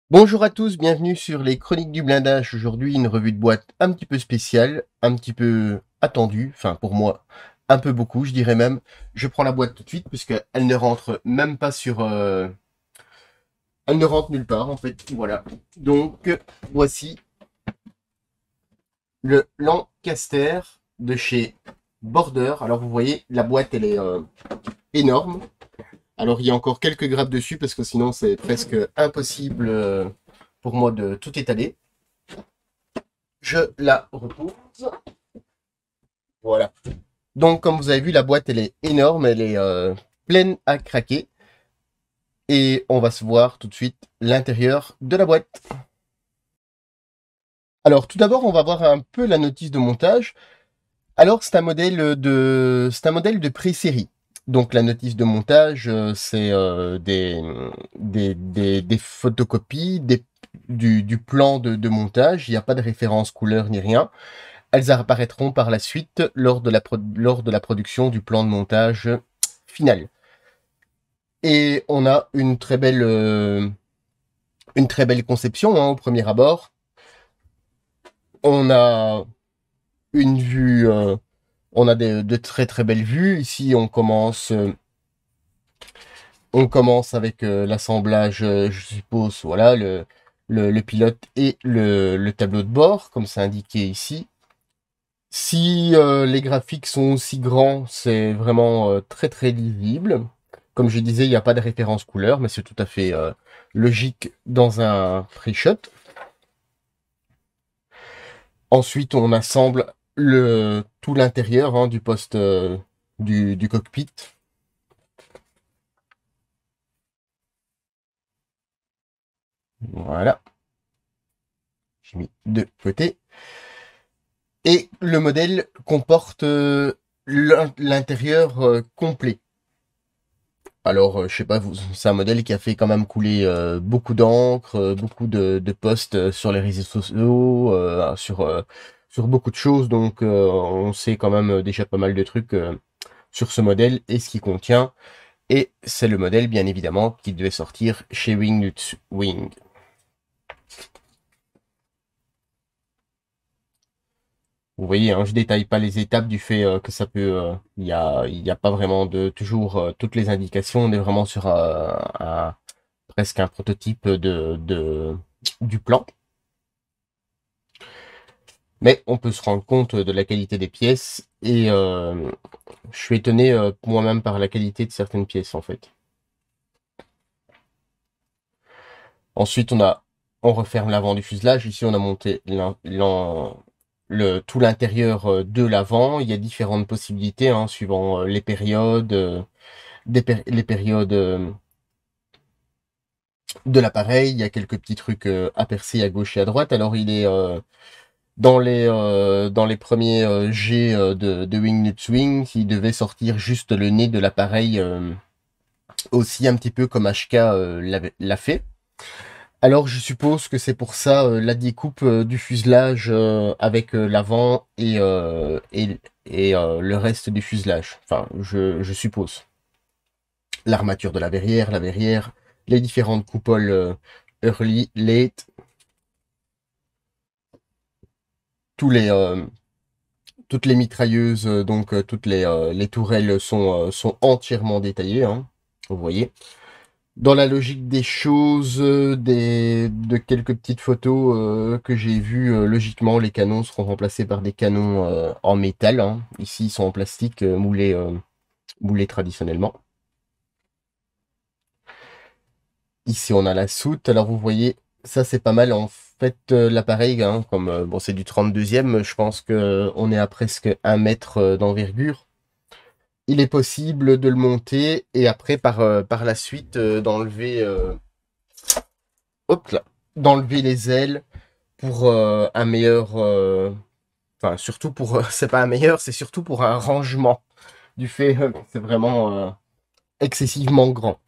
Bonjour à tous, bienvenue sur les Chroniques du Blindage. Aujourd'hui, une revue de boîte un petit peu spéciale, un petit peu attendue, enfin pour moi, un peu beaucoup, je dirais même. Je prends la boîte tout de suite puisqu'elle ne rentre même pas sur... elle ne rentre nulle part en fait, voilà. Donc, voici le Lancaster de chez Border. Alors vous voyez, la boîte elle est énorme. Alors il y a encore quelques grappes dessus parce que sinon c'est presque impossible pour moi de tout étaler. Je la repose. Voilà. Donc, comme vous avez vu, la boîte, elle est énorme, elle est pleine à craquer. Et on va se voir tout de suite l'intérieur de la boîte. Alors, tout d'abord, on va voir un peu la notice de montage. Alors, c'est un modèle de pré-série. Donc, la notice de montage, c'est des photocopies du plan de montage. Il n'y a pas de référence couleur ni rien. Elles apparaîtront par la suite lors de la production du plan de montage final. Et on a une très belle conception hein, au premier abord. On a une vue, on a de très très belles vues. Ici, on commence avec l'assemblage, je suppose, voilà, le pilote et le tableau de bord, comme c'est indiqué ici. Si les graphiques sont aussi grands, c'est vraiment très très lisible. Comme je disais, il n'y a pas de référence couleur, mais c'est tout à fait logique dans un pre-shot. Ensuite, on assemble tout l'intérieur hein, du poste du cockpit. Voilà. J'ai mis de côté. Et le modèle comporte l'intérieur complet. Alors, je sais pas, c'est un modèle qui a fait quand même couler beaucoup d'encre, beaucoup de posts sur les réseaux sociaux, sur beaucoup de choses. Donc, on sait quand même déjà pas mal de trucs sur ce modèle et ce qu'il contient. Et c'est le modèle, bien évidemment, qui devait sortir chez Wing. Vous voyez, hein, je détaille pas les étapes du fait que ça peut, il y a pas vraiment de toujours toutes les indications. On est vraiment sur presque un prototype du plan. Mais on peut se rendre compte de la qualité des pièces et je suis étonné moi-même par la qualité de certaines pièces en fait. Ensuite, on referme l'avant du fuselage. Ici, on a monté tout l'intérieur de l'avant. Il y a différentes possibilités hein, suivant les périodes, les périodes de l'appareil. Il y a quelques petits trucs à percer à gauche et à droite. Alors, il est dans les premiers G de Wingnuts Wing qui devait sortir juste le nez de l'appareil aussi un petit peu comme HK l'a fait. Alors je suppose que c'est pour ça la découpe du fuselage avec l'avant et le reste du fuselage. Enfin, je suppose. L'armature de la verrière, les différentes coupoles early, late, tous les, toutes les mitrailleuses, donc toutes les tourelles sont entièrement détaillées, hein, vous voyez. Dans la logique des choses, de quelques petites photos que j'ai vues, logiquement, les canons seront remplacés par des canons en métal. Hein. Ici, ils sont en plastique moulés traditionnellement. Ici, on a la soute. Alors, vous voyez, ça, c'est pas mal. En fait, l'appareil, hein, comme bon, c'est du 32e, je pense que on est à presque 1 mètre d'envergure. Il est possible de le monter et après, par la suite, hop là, d'enlever les ailes pour un meilleur, enfin surtout pour, c'est pas un meilleur, c'est surtout pour un rangement du fait que c'est vraiment excessivement grand.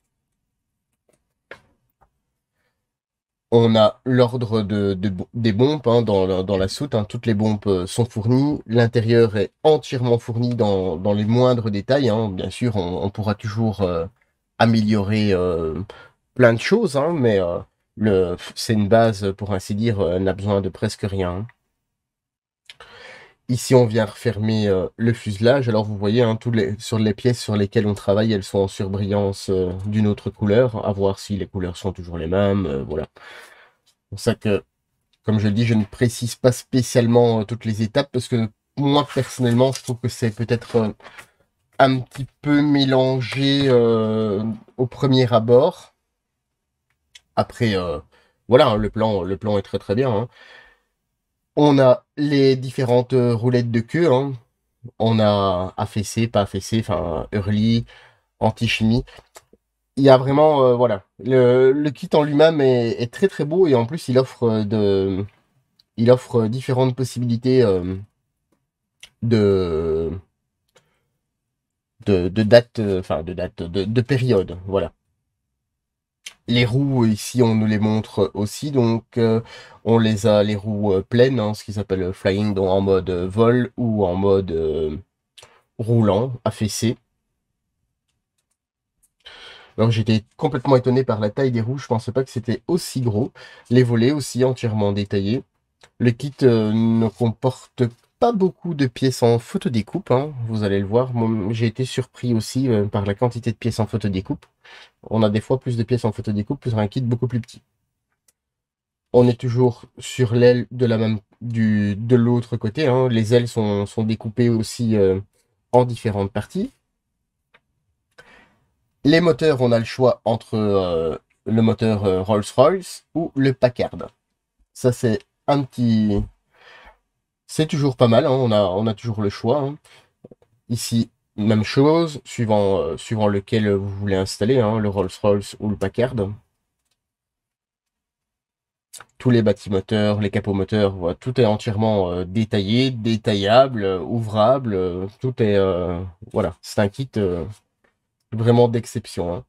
On a l'ordre des bombes hein, dans la soute, hein. Toutes les bombes sont fournies, l'intérieur est entièrement fourni dans les moindres détails, hein. Bien sûr, on pourra toujours améliorer plein de choses, hein, mais C'est une base, pour ainsi dire, n'a besoin de presque rien, hein. Ici, on vient refermer le fuselage. Alors, vous voyez, hein, sur les pièces sur lesquelles on travaille, elles sont en surbrillance d'une autre couleur. À voir si les couleurs sont toujours les mêmes. Voilà. C'est pour ça que, comme je le dis, je ne précise pas spécialement toutes les étapes parce que moi, personnellement, je trouve que c'est peut-être un petit peu mélangé au premier abord. Après, voilà, hein, le plan est très très bien, hein. On a les différentes roulettes de queue, hein. On a affaissé, pas affaissé, enfin early, anti-chimie. Il y a vraiment, voilà, le kit en lui-même est très très beau et en plus il offre différentes possibilités de, de date, enfin de date, de période, voilà. Les roues ici on nous les montre aussi, donc on les a les roues pleines, hein, ce qui s'appelle flying, donc en mode vol ou en mode roulant, affaissé. Alors j'étais complètement étonné par la taille des roues, je pensais pas que c'était aussi gros. Les volets aussi entièrement détaillés. Le kit ne comporte pas beaucoup de pièces en photodécoupe, hein, vous allez le voir. J'ai été surpris aussi par la quantité de pièces en photodécoupe. On a des fois plus de pièces en photodécoupe sur un kit beaucoup plus petit. On est toujours sur l'aile de de l'autre côté, hein. Les ailes sont découpées aussi en différentes parties. Les moteurs, on a le choix entre le moteur Rolls-Royce ou le Packard. Ça, c'est un petit... C'est toujours pas mal, hein, on a toujours le choix, hein. Ici, même chose, suivant lequel vous voulez installer, hein, le Rolls-Royce ou le Packard. Tous les bâtimoteurs, les capomoteurs, voilà, tout est entièrement détaillé, détaillable, ouvrable, tout est... voilà, c'est un kit vraiment d'exception, hein.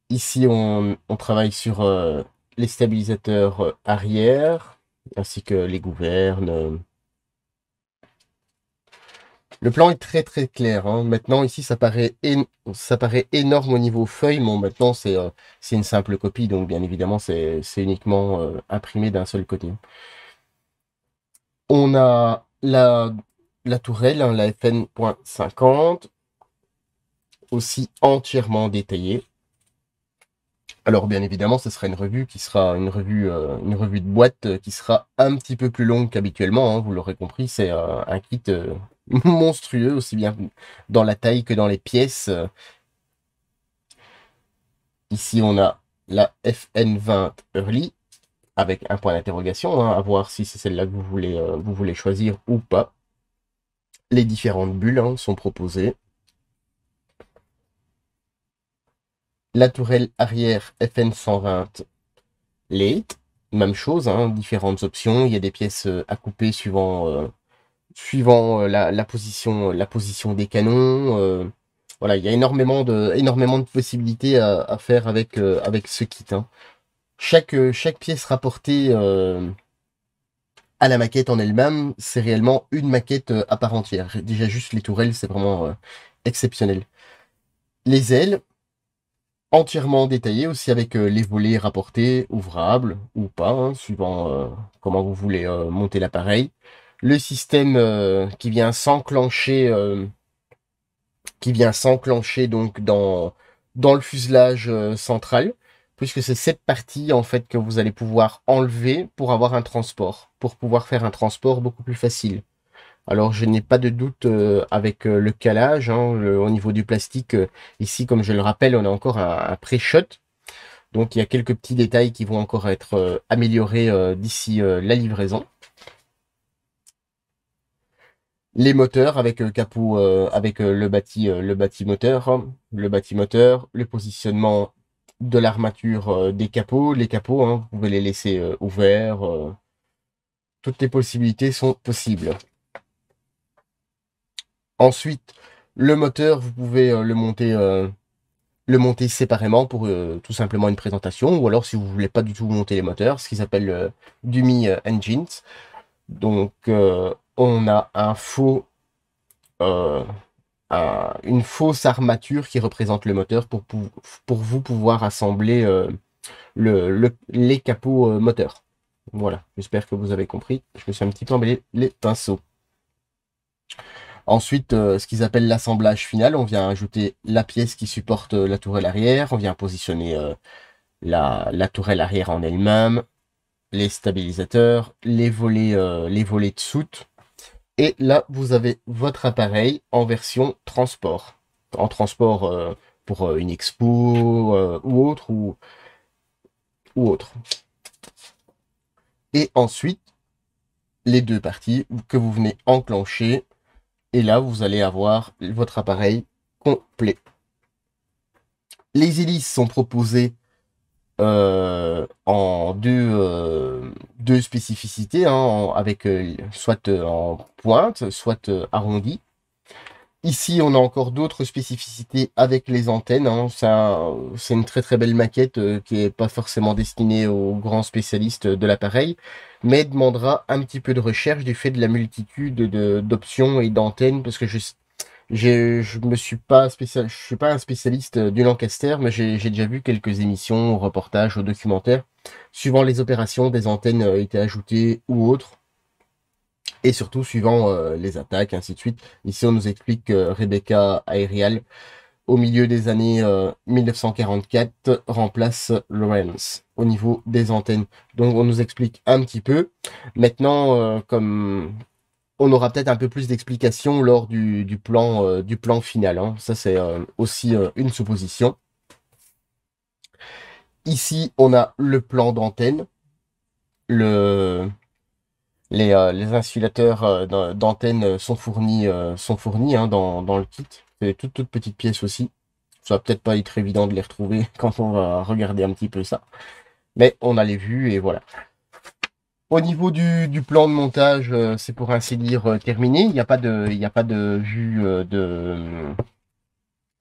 Ici, on travaille sur les stabilisateurs arrière, ainsi que les gouvernes. Le plan est très très clair, hein. Maintenant, ici, ça paraît énorme au niveau feuille. Bon, maintenant, c'est une simple copie, donc bien évidemment, c'est uniquement imprimé d'un seul côté. On a la tourelle, hein, la FN.50, aussi entièrement détaillée. Alors bien évidemment, ce sera une revue qui sera une revue de boîte qui sera un petit peu plus longue qu'habituellement, hein, vous l'aurez compris, c'est un kit monstrueux, aussi bien dans la taille que dans les pièces. Ici, on a la FN20 Early, avec un point d'interrogation, hein, à voir si c'est celle-là que vous voulez choisir ou pas. Les différentes bulles, hein, sont proposées. La tourelle arrière FN120 Late, même chose, hein, différentes options. Il y a des pièces à couper suivant la position des canons. Voilà, il y a énormément de possibilités à faire avec ce kit, hein. Chaque pièce rapportée à la maquette en elle-même, c'est réellement une maquette à part entière. Déjà juste les tourelles, c'est vraiment exceptionnel. Les ailes, entièrement détaillées aussi avec les volets rapportés, ouvrables ou pas, hein, suivant comment vous voulez monter l'appareil. Le système qui vient s'enclencher donc dans le fuselage central, puisque c'est cette partie en fait que vous allez pouvoir enlever pour avoir un transport, pour pouvoir faire un transport beaucoup plus facile. Alors je n'ai pas de doute avec le calage, hein, au niveau du plastique. Ici, comme je le rappelle, on a encore un pré-shot. Donc il y a quelques petits détails qui vont encore être améliorés d'ici la livraison. Les moteurs avec capot, avec le bâtimoteur, le positionnement de l'armature des capots, les capots, hein, vous pouvez les laisser ouverts. Toutes les possibilités sont possibles. Ensuite, le moteur, vous pouvez le monter séparément pour tout simplement une présentation, ou alors si vous voulez pas du tout monter les moteurs, ce qui s'appelle Dummy Engines. Donc on a euh, une fausse armature qui représente le moteur pour vous pouvoir assembler les capots moteurs. Voilà, j'espère que vous avez compris. Je me suis un petit peu emballé les pinceaux. Ensuite, ce qu'ils appellent l'assemblage final, on vient ajouter la pièce qui supporte la tourelle arrière, on vient positionner la tourelle arrière en elle-même, les stabilisateurs, les volets de soute. Et là, vous avez votre appareil en version transport. En transport pour une expo ou autre. Ou autre. Et ensuite, les deux parties que vous venez enclencher. Et là, vous allez avoir votre appareil complet. Les hélices sont proposées en deux spécificités, hein, avec soit en pointe, soit arrondi. Ici, on a encore d'autres spécificités avec les antennes, hein. C'est une très très belle maquette qui est pas forcément destinée aux grands spécialistes de l'appareil, mais demandera un petit peu de recherche du fait de la multitude d'options et d'antennes, parce que je suis pas un spécialiste du Lancaster, mais j'ai déjà vu quelques émissions, reportages, documentaires, suivant les opérations, des antennes étaient ajoutées ou autres. Et surtout suivant les attaques, ainsi de suite. Ici, on nous explique que Rebecca Aerial, au milieu des années 1944, remplace Lawrence au niveau des antennes. Donc, on nous explique un petit peu. Maintenant, comme on aura peut-être un peu plus d'explications lors du plan final, hein. Ça, c'est aussi une supposition. Ici, on a le plan d'antenne, les insulateurs d'antenne sont fournis hein, dans le kit. C'est des toutes petites pièces aussi. Ça va peut-être pas être évident de les retrouver quand on va regarder un petit peu ça. Mais on a les vues et voilà. Au niveau du plan de montage, c'est pour ainsi dire terminé. Il n'y a pas de vue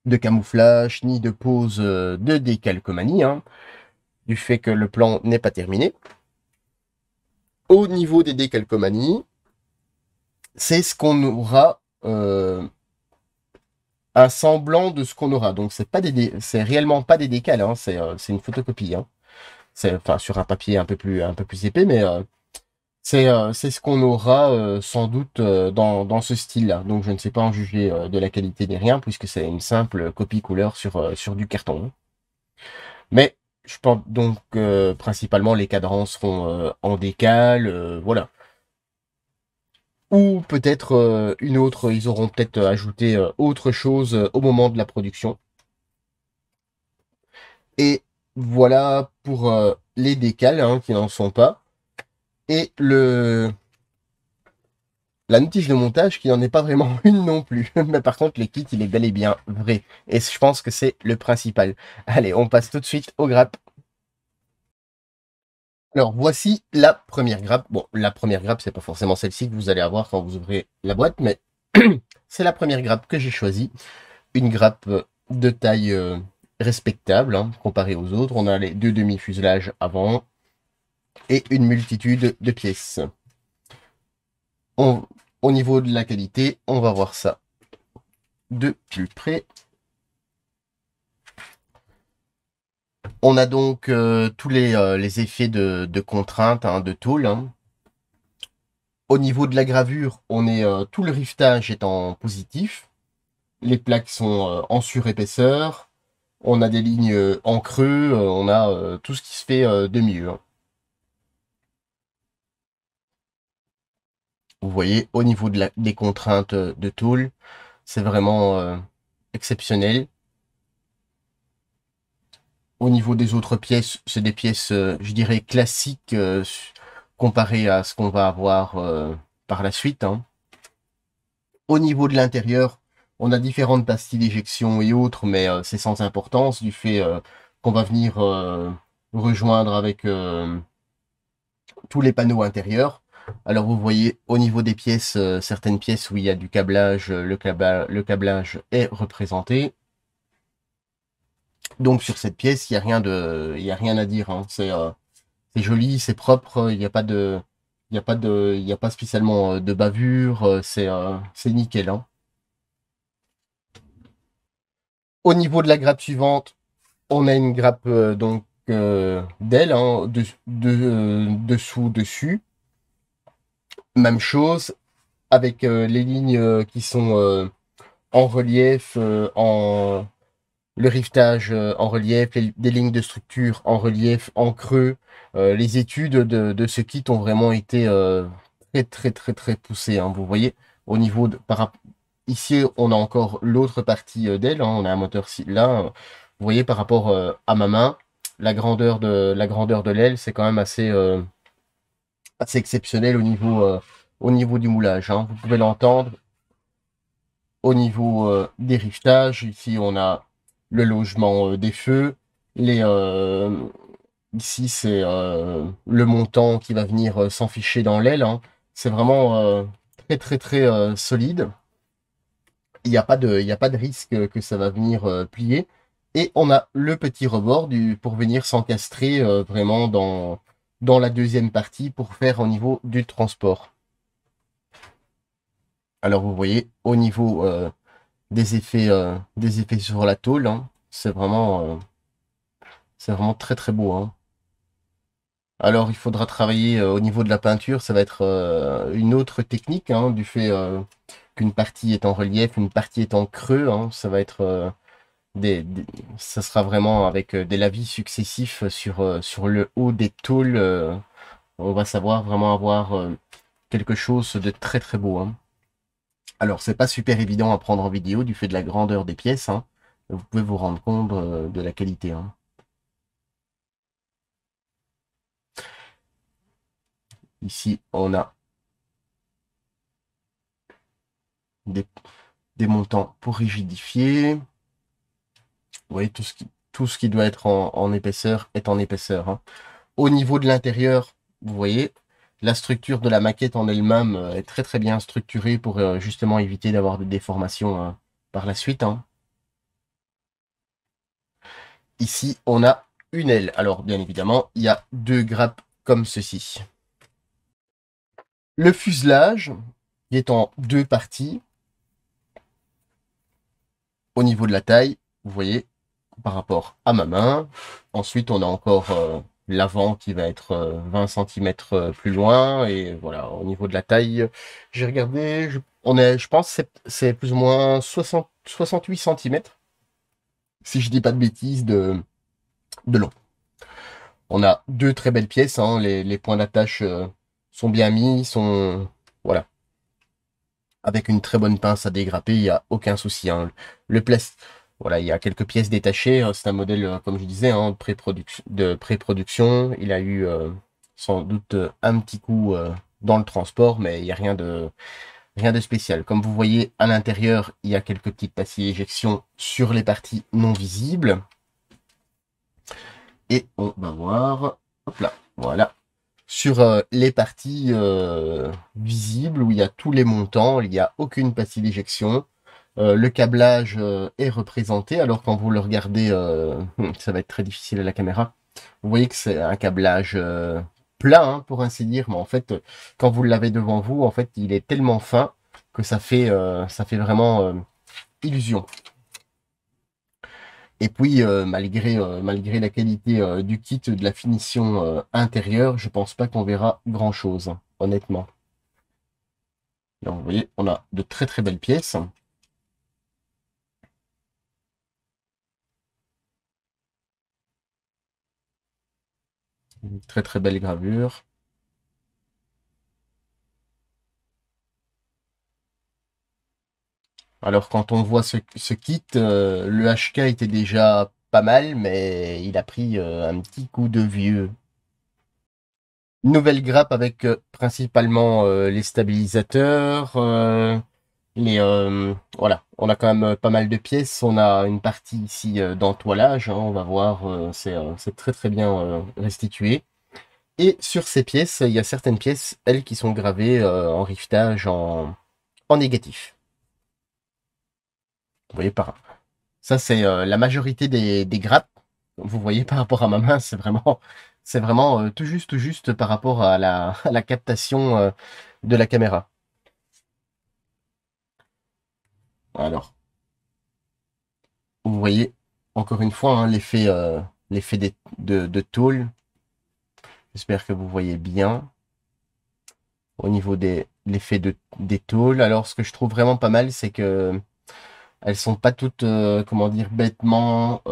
de camouflage ni de pose de décalcomanie, hein, du fait que le plan n'est pas terminé. Au niveau des décalcomanies, c'est ce qu'on aura un semblant de ce qu'on aura. Donc c'est réellement pas des décals, hein, c'est une photocopie. Hein. C'est enfin sur un papier un peu plus épais, mais c'est ce qu'on aura sans doute dans ce style-là. Donc je ne sais pas en juger de la qualité ni rien, puisque c'est une simple copie couleur sur du carton. Hein. Mais je pense donc principalement les cadrans seront en décal, voilà. Ou peut-être une autre, ils auront peut-être ajouté autre chose au moment de la production. Et voilà pour les décals hein, qui n'en sont pas. Et la notice de montage qui n'en est pas vraiment une non plus. Mais par contre, le kit, il est bel et bien vrai. Et je pense que c'est le principal. Allez, on passe tout de suite aux grappes. Alors, voici la première grappe. Bon, la première grappe, c'est pas forcément celle-ci que vous allez avoir quand vous ouvrez la boîte, mais c'est la première grappe que j'ai choisie. Une grappe de taille respectable, hein, comparée aux autres. On a les deux demi-fuselages avant et une multitude de pièces. Au niveau de la qualité, on va voir ça de plus près. On a donc tous les effets de contrainte, hein, de tôle. Hein. Au niveau de la gravure, on est tout le rivetage est en positif. Les plaques sont en surépaisseur. On a des lignes en creux. On a tout ce qui se fait de mieux. Hein. Vous voyez, au niveau des contraintes de tôle, c'est vraiment exceptionnel. Au niveau des autres pièces, c'est des pièces, je dirais, classiques comparées à ce qu'on va avoir par la suite. Hein. Au niveau de l'intérieur, on a différentes pastilles d'éjection et autres, mais c'est sans importance du fait qu'on va venir rejoindre avec tous les panneaux intérieurs. Alors vous voyez au niveau des pièces, certaines pièces où il y a du câblage, le câblage est représenté. Donc sur cette pièce, il y a rien à dire. Hein. C'est joli, c'est propre, il n'y a pas il y a pas spécialement de bavure, c'est nickel. Hein. Au niveau de la grappe suivante, on a une grappe donc d'ailes, hein, dessous, dessus. Même chose avec les lignes qui sont en relief, en le rivetage en relief, des lignes de structure en relief, en creux. Les études de ce kit ont vraiment été très poussées, hein. Vous voyez, au niveau ici, on a encore l'autre partie d'aile, hein, on a un moteur là. Vous voyez, par rapport à ma main, la grandeur de l'aile, c'est quand même assez exceptionnel au niveau du moulage, hein. Vous pouvez l'entendre au niveau des rivetages. Ici, on a le logement des feux. Ici, c'est le montant qui va venir s'enficher dans l'aile, hein. C'est vraiment très solide. Il y a pas de risque que ça va venir plier. Et on a le petit rebord pour venir s'encastrer vraiment dans la deuxième partie pour faire au niveau du transport. Alors vous voyez, au niveau des effets sur la tôle, hein, c'est vraiment très beau, hein. Alors il faudra travailler au niveau de la peinture, ça va être une autre technique, hein, du fait qu'une partie est en relief, une partie est en creux, hein. Ça va être ça sera vraiment avec des lavis successifs sur le haut des tôles. On va savoir vraiment avoir quelque chose de très beau, hein. Alors c'est pas super évident à prendre en vidéo du fait de la grandeur des pièces, hein. Vous pouvez vous rendre compte de la qualité, hein. Ici on a des, des montants pour rigidifier. Vous voyez, tout ce qui doit être en épaisseur est en épaisseur, hein. Au niveau de l'intérieur, vous voyez, la structure de la maquette en elle-même est très bien structurée pour justement éviter d'avoir des déformations par la suite, hein. Ici, on a une aile. Alors, bien évidemment, il y a deux grappes comme ceci. Le fuselage, qui est en deux parties. Au niveau de la taille, vous voyez, par rapport à ma main. Ensuite, on a encore l'avant qui va être 20 cm plus loin. Et voilà, au niveau de la taille, j'ai regardé, je pense que c'est plus ou moins 68 cm, si je dis pas de bêtises, de long. On a deux très belles pièces, hein, les points d'attache sont bien mis, voilà, avec une très bonne pince à dégrapper, il n'y a aucun souci, hein. Le plastique, voilà, il y a quelques pièces détachées, hein. C'est un modèle, comme je disais, hein, de pré-production. Il a eu sans doute un petit coup dans le transport, mais il n'y a rien de spécial. Comme vous voyez, à l'intérieur, il y a quelques petites pastilles éjection sur les parties non visibles. Et on va voir, hop là, voilà. Sur les parties visibles où il y a tous les montants, il n'y a aucune pastille d'éjection. Le câblage est représenté. Alors quand vous le regardez, ça va être très difficile à la caméra. Vous voyez que c'est un câblage plat, hein, pour ainsi dire. Mais en fait, quand vous l'avez devant vous, en fait, il est tellement fin que ça fait vraiment illusion. Et puis, malgré la qualité du kit, de la finition intérieure, je pense pas qu'on verra grand-chose, hein, honnêtement. Alors, vous voyez, on a de très belles pièces. Une très belle gravure. Alors, quand on voit ce kit, le HK était déjà pas mal, mais il a pris un petit coup de vieux. Nouvelle grappe avec principalement les stabilisateurs, voilà, on a quand même pas mal de pièces. On a une partie ici d'entoilage, hein, on va voir, c'est très bien restitué. Et sur ces pièces, il y a certaines pièces, elles, qui sont gravées en rivetage en négatif. Vous voyez ça, c'est la majorité des grappes. Vous voyez par rapport à ma main, c'est vraiment tout juste par rapport à à la captation de la caméra. Alors, vous voyez, encore une fois, hein, l'effet de tôle. J'espère que vous voyez bien. Au niveau des l'effet des tôles. Alors, ce que je trouve vraiment pas mal, c'est que elles sont pas toutes, comment dire, bêtement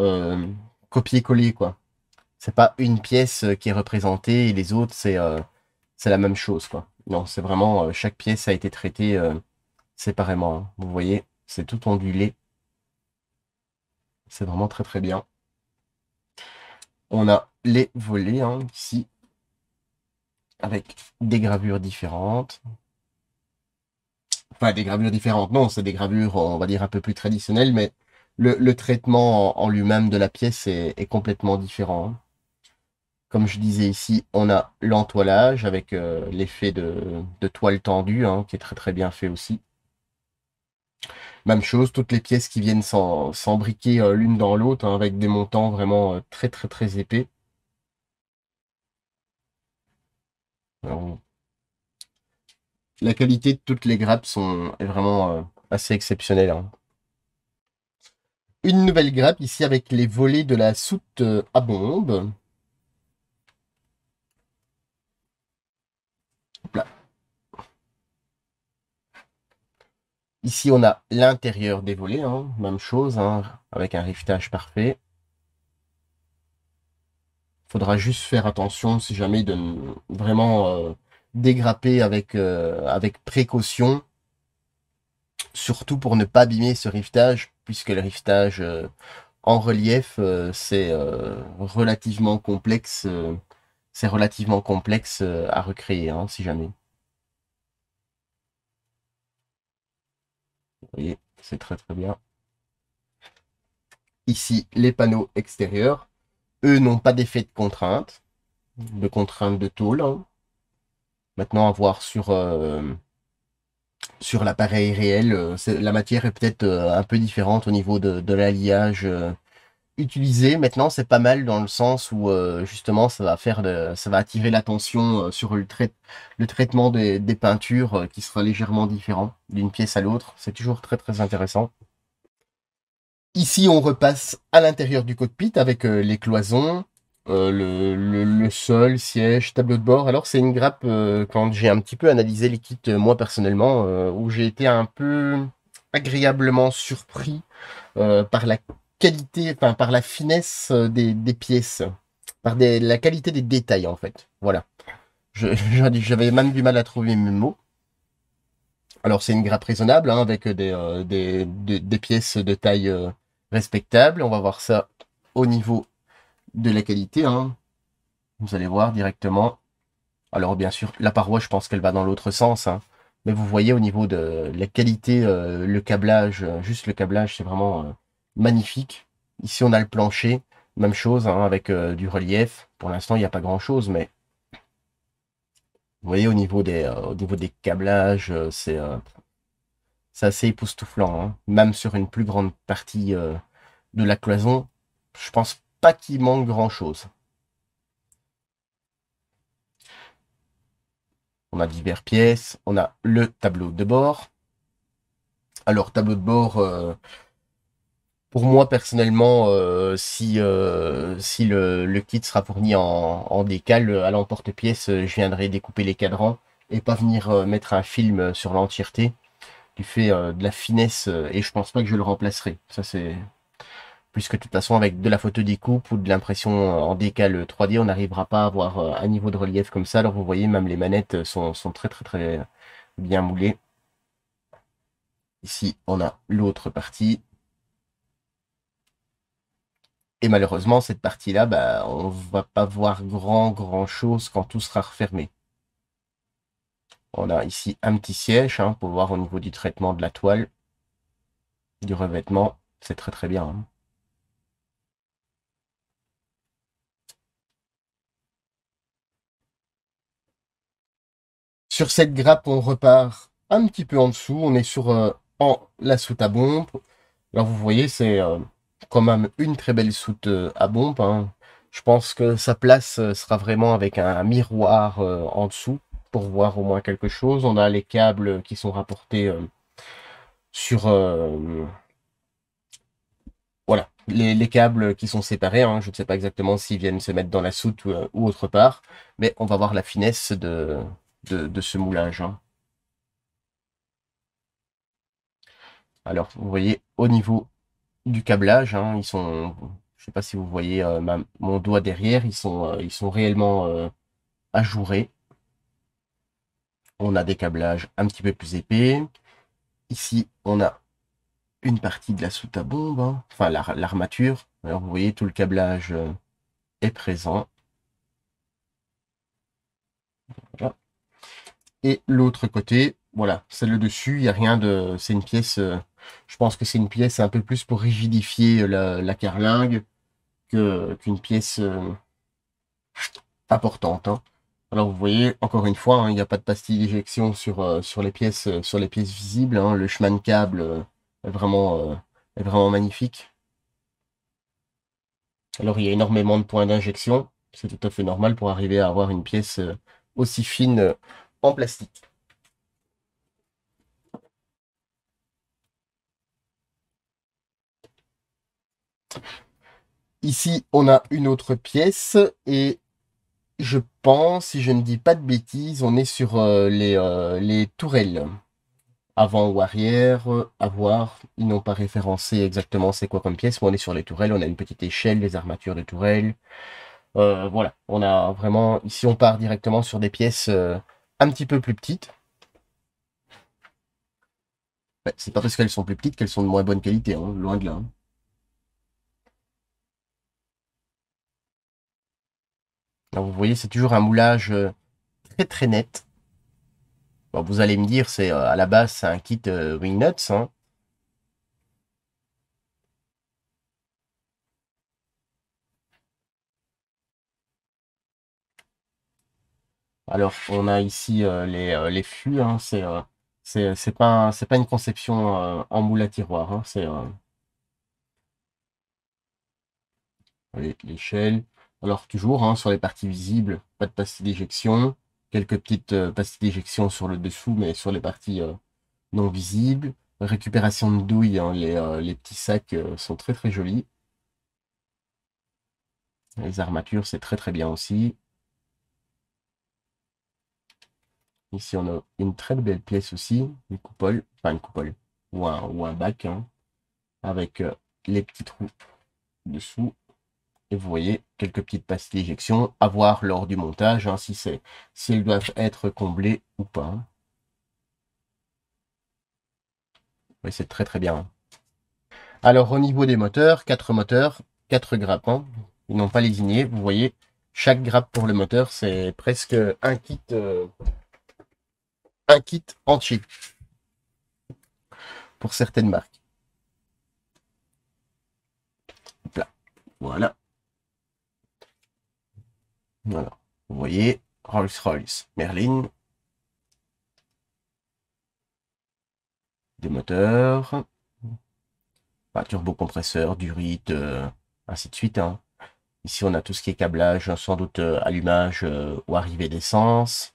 copier-coller, quoi. C'est pas une pièce qui est représentée et les autres, c'est la même chose, quoi. Non, c'est vraiment, chaque pièce a été traitée séparément, hein. Vous voyez, c'est tout ondulé. C'est vraiment très très bien. On a les volets, hein, ici, avec des gravures différentes. Enfin, des gravures différentes, non, c'est des gravures, on va dire, un peu plus traditionnelles, mais le traitement en lui-même de la pièce est complètement différent, hein. Comme je disais ici, on a l'entoilage avec l'effet de toile tendue, hein, qui est très très bien fait aussi. Même chose, toutes les pièces qui viennent s'embriquer l'une dans l'autre, hein, avec des montants vraiment très très très épais. Alors, la qualité de toutes les grappes est vraiment assez exceptionnelle, hein. Une nouvelle grappe ici avec les volets de la soute à bombe. Hop là. Ici, on a l'intérieur des volets, hein, même chose, hein, avec un rivetage parfait. Faudra juste faire attention si jamais de vraiment dégrapper avec précaution, surtout pour ne pas abîmer ce rivetage, puisque le rivetage en relief, c'est relativement complexe à recréer, hein, si jamais. Vous voyez, c'est très très bien. Ici, les panneaux extérieurs, eux n'ont pas d'effet de contrainte de tôle, hein. Maintenant, à voir sur l'appareil réel, la matière est peut-être un peu différente au niveau de l'alliage utilisé. Maintenant, c'est pas mal dans le sens où justement ça va attirer l'attention sur le traitement des peintures qui sera légèrement différent d'une pièce à l'autre. C'est toujours très très intéressant. Ici, on repasse à l'intérieur du cockpit avec les cloisons, le sol, siège, tableau de bord. Alors, c'est une grappe, quand j'ai un petit peu analysé les kits, moi personnellement, où j'ai été un peu agréablement surpris par la qualité, enfin par la finesse des pièces, la qualité des détails en fait. Voilà. J'avais même du mal à trouver mes mots. Alors c'est une grappe raisonnable, hein, avec des pièces de taille respectable. On va voir ça au niveau de la qualité, hein. Vous allez voir directement. Alors bien sûr, la paroi, je pense qu'elle va dans l'autre sens, hein. Mais vous voyez au niveau de la qualité, le câblage, juste le câblage, c'est vraiment magnifique. Ici, on a le plancher, même chose, hein, avec du relief. Pour l'instant, il n'y a pas grand-chose, mais vous voyez au niveau des câblages, c'est assez époustouflant, hein. Même sur une plus grande partie de la cloison, je pense pas qu'il manque grand-chose. On a diverses pièces, on a le tableau de bord. Alors, tableau de bord, pour moi, personnellement, si le kit sera fourni en décal à l'emporte-pièce, je viendrai découper les cadrans et pas venir mettre un film sur l'entièreté, du fait de la finesse, et je pense pas que je le remplacerai. Ça, c'est... Puisque de toute façon, avec de la photo découpe ou de l'impression en décal 3D, on n'arrivera pas à avoir un niveau de relief comme ça. Alors, vous voyez, même les manettes sont très, très, très bien moulées. Ici, on a l'autre partie. Et malheureusement, cette partie-là, bah, on va pas voir grand chose quand tout sera refermé. On a ici un petit siège, hein, pour voir au niveau du traitement de la toile, du revêtement. C'est très très bien, hein. Sur cette grappe, on repart un petit peu en dessous. On est sur la soute à bombe. Alors vous voyez, c'est quand même une très belle soute à bombe, hein. Je pense que sa place sera vraiment avec un miroir en dessous pour voir au moins quelque chose. On a les câbles qui sont rapportés sur voilà, les câbles qui sont séparés, hein, je ne sais pas exactement s'ils viennent se mettre dans la soute ou autre part, mais on va voir la finesse de ce moulage, hein. Alors, vous voyez, au niveau du câblage, hein, ils sont, je sais pas si vous voyez mon doigt derrière, ils sont réellement ajourés. On a des câblages un petit peu plus épais. Ici, on a une partie de la soute à bombe, hein, enfin l'armature. Alors, vous voyez, tout le câblage est présent. Voilà. Et l'autre côté, voilà, c'est le dessus, il n'y a rien de... C'est une pièce, je pense que c'est une pièce un peu plus pour rigidifier la carlingue qu'une pièce importante, hein. Alors vous voyez, encore une fois, hein, il n'y a pas de pastille d'éjection sur les pièces visibles, hein. Le chemin de câble est vraiment magnifique. Alors il y a énormément de points d'injection, c'est tout à fait normal pour arriver à avoir une pièce aussi fine en plastique. Ici, on a une autre pièce et je pense, si je ne dis pas de bêtises, on est sur les tourelles. Avant ou arrière, à voir. Ils n'ont pas référencé exactement c'est quoi comme pièce, mais on est sur les tourelles, on a une petite échelle, les armatures de tourelles. Voilà, on a vraiment... Ici, on part directement sur des pièces un petit peu plus petites. Ouais, c'est pas parce qu'elles sont plus petites qu'elles sont de moins bonne qualité, hein, loin de là, hein. Alors, vous voyez, c'est toujours un moulage très très net. Bon, vous allez me dire, c'est à la base, c'est un kit Wingnuts, hein. Alors, on a ici les fûts, hein, c'est pas une conception en moule à tiroir, hein, c'est l'échelle. Alors, toujours, hein, sur les parties visibles, pas de pastille d'éjection, quelques petites pastilles d'éjection sur le dessous, mais sur les parties non visibles. Récupération de douille, hein, les petits sacs sont très très jolis. Les armatures, c'est très très bien aussi. Ici, on a une très belle pièce aussi, une coupole, enfin une coupole, ou un bac, hein, avec les petits trous dessous. Et vous voyez quelques petites pastilles d'éjection à voir lors du montage, hein, si elles doivent être comblées ou pas, hein. Oui, c'est très très bien, hein. Alors au niveau des moteurs, 4 grappes, hein. Ils n'ont pas lésiné. Vous voyez, chaque grappe pour le moteur, c'est presque un kit entier pour certaines marques. Hop là. Voilà. Voilà. Vous voyez, Rolls-Royce, Merlin, des moteurs, turbocompresseur, durite, ainsi de suite, hein. Ici, on a tout ce qui est câblage, sans doute allumage ou arrivée d'essence.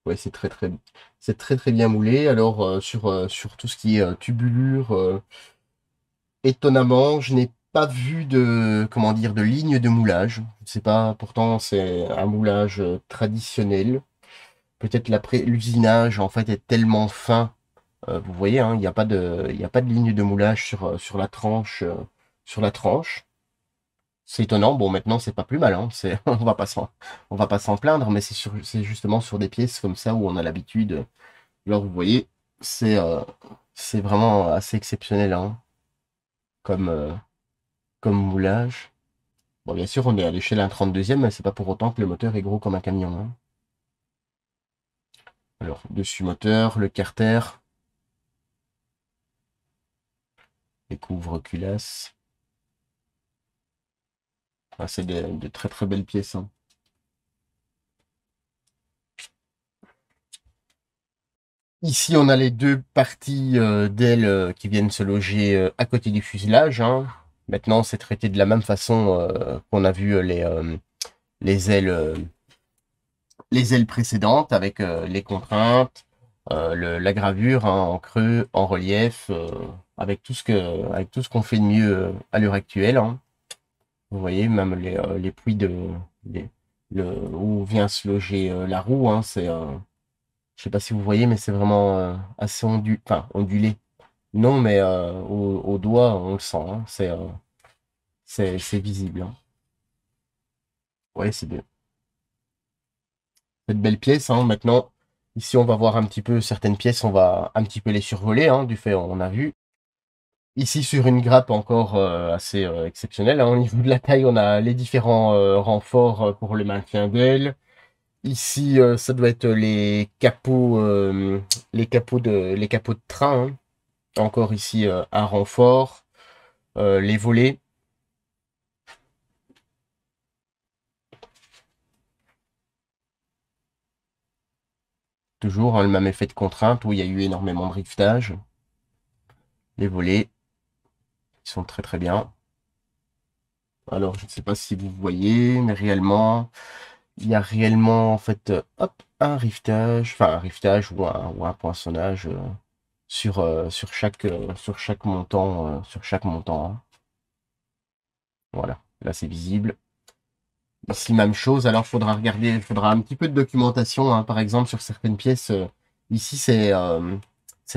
Ouais, c'est très très bien moulé. Alors sur tout ce qui est tubulure, étonnamment, je n'ai pas vu de comment dire de ligne de moulage. Je sais pas. Pourtant, c'est un moulage traditionnel. Peut-être l'usinage en fait est tellement fin. Vous voyez, hein, il n'y a pas de ligne de moulage sur la tranche, sur la tranche. C'est étonnant. Bon, maintenant, c'est pas plus mal, hein. On va pas s'en plaindre, mais c'est justement sur des pièces comme ça où on a l'habitude. Alors, vous voyez, c'est euh, c'est vraiment assez exceptionnel, hein, comme, comme moulage. Bon, bien sûr, on est à l'échelle 1/32e, mais c'est pas pour autant que le moteur est gros comme un camion, hein. Alors, dessus moteur, le carter, les couvre-culasses. Ah, c'est de très très belles pièces, hein. Ici, on a les deux parties d'ailes qui viennent se loger à côté du fuselage, hein. Maintenant, c'est traité de la même façon qu'on a vu les ailes, euh, les ailes précédentes avec les contraintes, la gravure, hein, en creux, en relief. avec tout ce qu'on fait de mieux à l'heure actuelle, hein. Vous voyez, même les puits où vient se loger la roue, hein, je sais pas si vous voyez, mais c'est vraiment assez ondulé. Non, mais au doigt, on le sent, hein, c'est visible, hein. Ouais, c'est bien. Cette belle pièce, hein. Maintenant, ici, on va voir un petit peu certaines pièces, on va un petit peu les survoler, hein, du fait, on a vu. Ici, sur une grappe encore assez exceptionnelle, hein. Au niveau de la taille, on a les différents renforts pour le maintien d'aile. Ici, ça doit être les capots de train, hein. Encore ici, un renfort. Les volets. Toujours, hein, le même effet de contrainte où il y a eu énormément de rivetage. Les volets, qui sont très très bien. Alors, je ne sais pas si vous voyez, mais réellement, il y a réellement, en fait, hop, un rivetage ou un poinçonnage sur chaque montant, hein. Voilà, là c'est visible. Ici, même chose. Alors, il faudra un petit peu de documentation, hein. Par exemple, sur certaines pièces, ici, c'est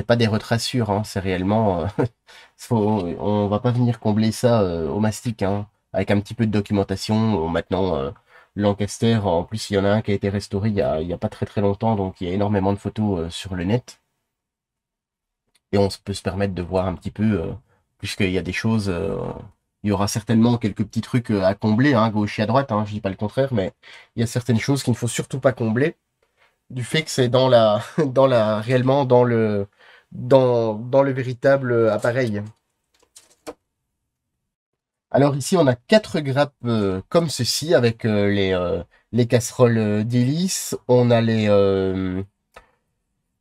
pas des retracures, hein. C'est réellement, on va pas venir combler ça au mastic, hein. Avec un petit peu de documentation. Maintenant, Lancaster, en plus, il y en a un qui a été restauré il y a pas très très longtemps, donc il y a énormément de photos sur le net. Et on peut se permettre de voir un petit peu, puisqu'il y a des choses, il y aura certainement quelques petits trucs à combler, hein, à gauche et à droite, hein, je dis pas le contraire, mais il y a certaines choses qu'il ne faut surtout pas combler, du fait que c'est réellement dans le véritable appareil. Alors ici, on a quatre grappes comme ceci, avec les casseroles d'hélice. On a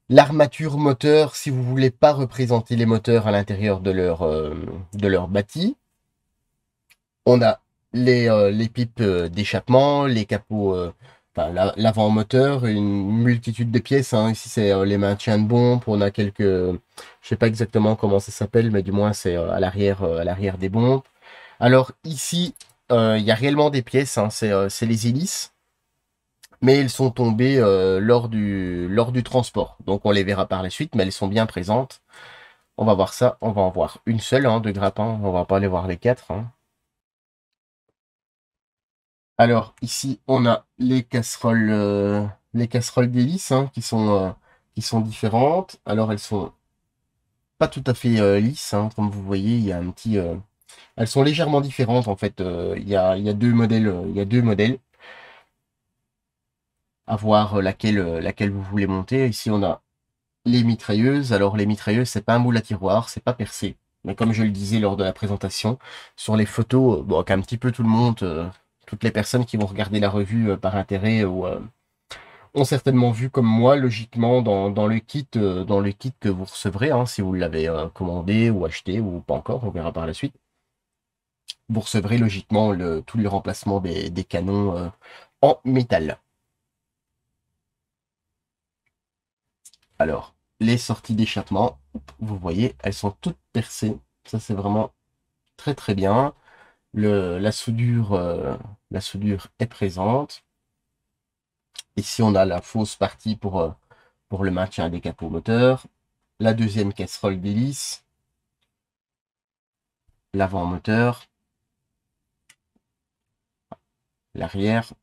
l'armature moteur, si vous voulez pas représenter les moteurs à l'intérieur de leur bâti. On a les pipes d'échappement, les capots, l'avant-moteur, une multitude de pièces, hein. Ici, c'est les maintiens de pompes. On a je sais pas exactement comment ça s'appelle, mais du moins, c'est à l'arrière des pompes. Alors ici, il y a réellement des pièces, hein. C'est les hélices, mais elles sont tombées lors du transport. Donc on les verra par la suite, mais elles sont bien présentes. On va voir ça. On va en voir une seule, hein, de grappin. On va pas aller voir les quatre, hein. Alors ici, on a les casseroles d'hélice, hein, qui sont différentes. Alors elles sont pas tout à fait lisses, hein, comme vous voyez. Il y a un petit, elles sont légèrement différentes en fait. Il y a deux modèles, il y a deux modèles. À voir laquelle vous voulez monter. Ici, on a les mitrailleuses. Alors les mitrailleuses, c'est pas un moule à tiroir, c'est pas percé. Mais comme je le disais lors de la présentation, sur les photos, bon, qu'un petit peu tout le monde, toutes les personnes qui vont regarder la revue par intérêt ou ont certainement vu comme moi, logiquement, dans le kit que vous recevrez, hein, si vous l'avez commandé ou acheté ou pas encore, on verra par la suite. Vous recevrez logiquement tout le remplacement des canons en métal. Alors, les sorties d'échappement, vous voyez, elles sont toutes percées. Ça, c'est vraiment très très bien. La soudure est présente. Ici, on a la fausse partie pour le maintien des capots moteurs. La deuxième casserole d'hélice. L'avant moteur. L'arrière.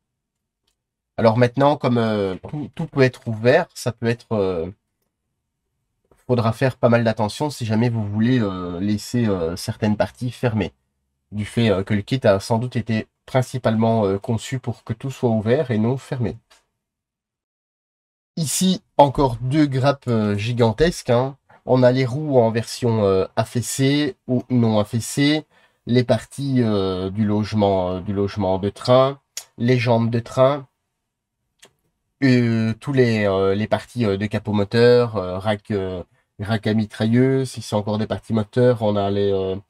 Alors maintenant, comme tout peut être ouvert, faudra faire pas mal d'attention si jamais vous voulez laisser certaines parties fermées. Du fait que le kit a sans doute été principalement conçu pour que tout soit ouvert et non fermé. Ici, encore deux grappes gigantesques, hein. On a les roues en version affaissée ou non affaissée, les parties du logement de train, les jambes de train, tous les parties de capot moteur, rack à mitrailleuse. Si c'est encore des parties moteurs, on a le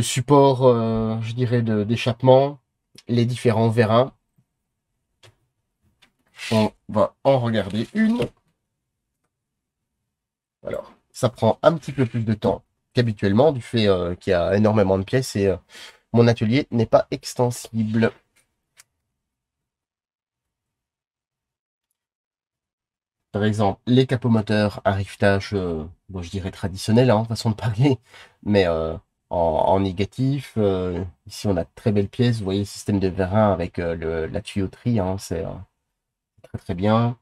support, je dirais, d'échappement, les différents vérins. On va en regarder une. Alors, ça prend un petit peu plus de temps qu'habituellement, du fait qu'il y a énormément de pièces et mon atelier n'est pas extensible. Par exemple, les capomoteurs à rivetage, bon, je dirais traditionnel, hein, façon de parler, mais en négatif. Ici, on a de très belles pièces. Vous voyez le système de vérin avec la tuyauterie, hein, c'est très très bien.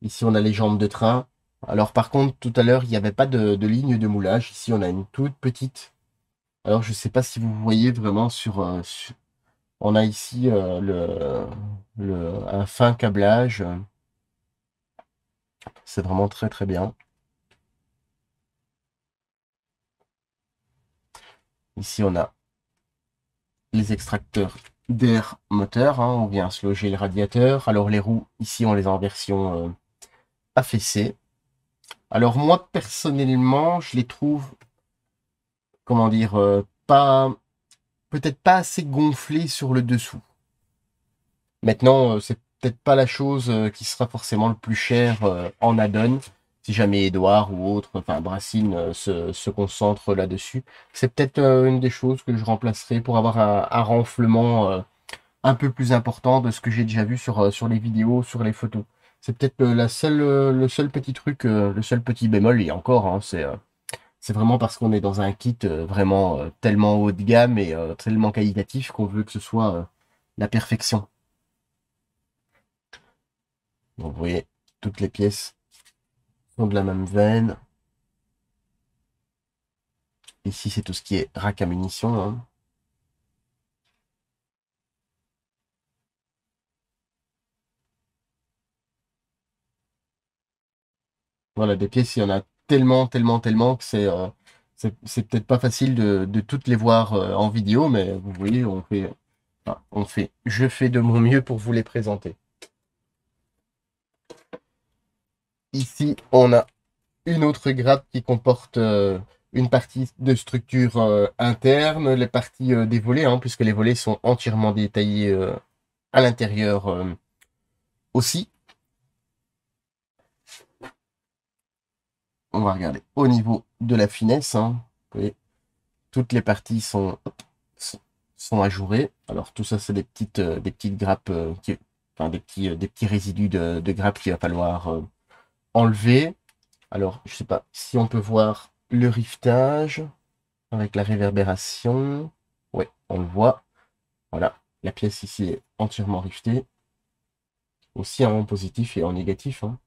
Ici, on a les jambes de train. Alors, par contre, tout à l'heure, il n'y avait pas de ligne de moulage. Ici, on a une toute petite. Alors, je ne sais pas si vous voyez vraiment on a ici un fin câblage. C'est vraiment très très bien. Ici, on a les extracteurs d'air moteur, hein, on vient se loger le radiateur. Alors les roues, ici on les a en version affaissée. Alors moi personnellement, je les trouve, comment dire, pas, peut-être pas assez gonflées sur le dessous. Maintenant, c'est peut-être pas la chose qui sera forcément le plus cher en add-on. Si jamais Edouard ou autre, enfin Brassine se concentre là-dessus, c'est peut-être une des choses que je remplacerai pour avoir un renflement un peu plus important de ce que j'ai déjà vu sur les vidéos, sur les photos. C'est peut-être le seul petit truc, le seul petit bémol, et encore, hein, c'est vraiment parce qu'on est dans un kit vraiment tellement haut de gamme et tellement qualitatif qu'on veut que ce soit la perfection. Donc vous voyez, toutes les pièces sont de la même veine. Ici, c'est tout ce qui est rack à munitions, hein. Voilà, des pièces, il y en a tellement, tellement, tellement que c'est peut-être pas facile de toutes les voir en vidéo, mais vous voyez, je fais de mon mieux pour vous les présenter. Ici, on a une autre grappe qui comporte une partie de structure interne, les parties des volets, hein, puisque les volets sont entièrement détaillés à l'intérieur aussi. On va regarder au niveau de la finesse, hein. Vous voyez, toutes les parties sont sont ajourées. Alors tout ça, c'est des petites grappes, enfin des petits résidus de grappes qu'il va falloir enlever. Alors, je sais pas si on peut voir le rivetage avec la réverbération. Ouais, on le voit. Voilà, la pièce ici est entièrement rivetée, aussi en positif et en négatif, hein.